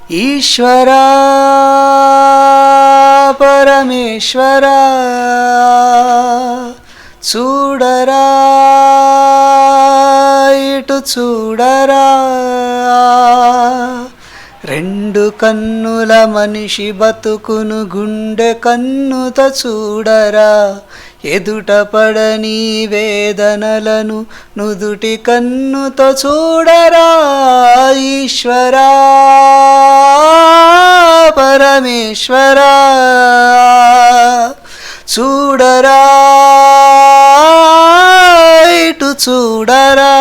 ఈశ్వరా పరమేశ్వరా చూడరా ఇటు చూడరా రెండు కన్నుల మనిషి బతుకును గుండె కన్నుతో చూడరా ఎదుట పడని వేదనలను నుదుటి కన్నుతో చూడరా ఈశ్వరా పరమేశ్వరా చూడరా ఇటు చూడరా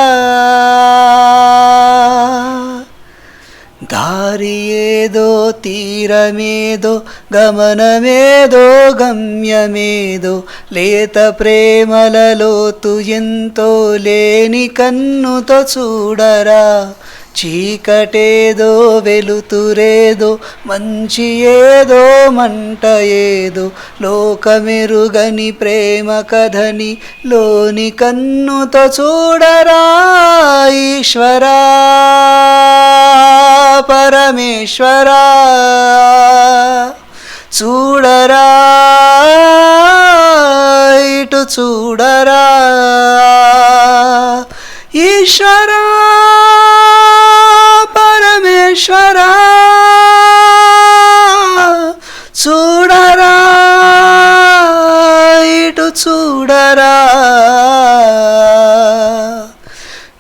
దారి ఏదో తీరమేదో గమనమేదో గమ్యమేదో లేత ప్రేమల లోతు ఎంతో లేని కన్నుతో చూడరా చీకటేదో వెలుతురేదో మంచి ఏదో మంట ఏదో లోకమెరుగని ప్రేమ కథని లోని కన్నుతో చూడరా ఈశ్వరా పరమేశ్వరా చూడరా ఇటు చూడరా ఈశ్వరా పరమేశ్వరా చూడరా ఇటు చూడరా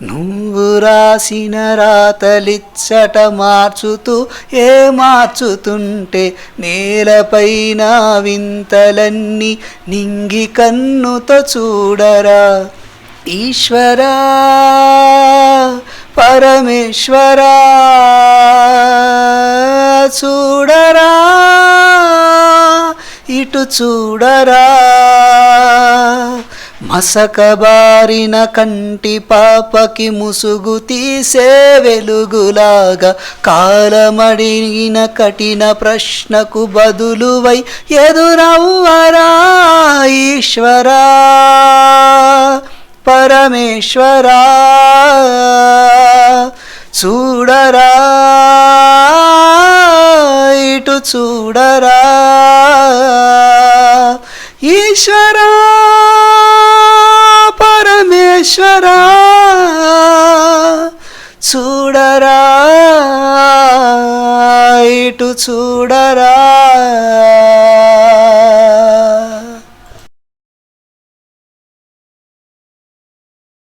నువ్వు రాసిన రాతలిచ్చట మార్చుతూ ఏ మార్చుతుంటే నేలపైన వింతలన్నీ నింగి కన్నుతో చూడరా ఈశ్వరా పరమేశ్వరా చూడరా ఇటు చూడరా మసకబారిన కంటి పాపకి ముసుగు తీసే వెలుగులాగా కాలమడిగిన కఠిన ప్రశ్నకు బదులువై ఎదురవ్వరా ఈశ్వరా పరమేశ్వరా చూడరా ఇటు చూడరా ఈశ్వరా పరమేశ్వరా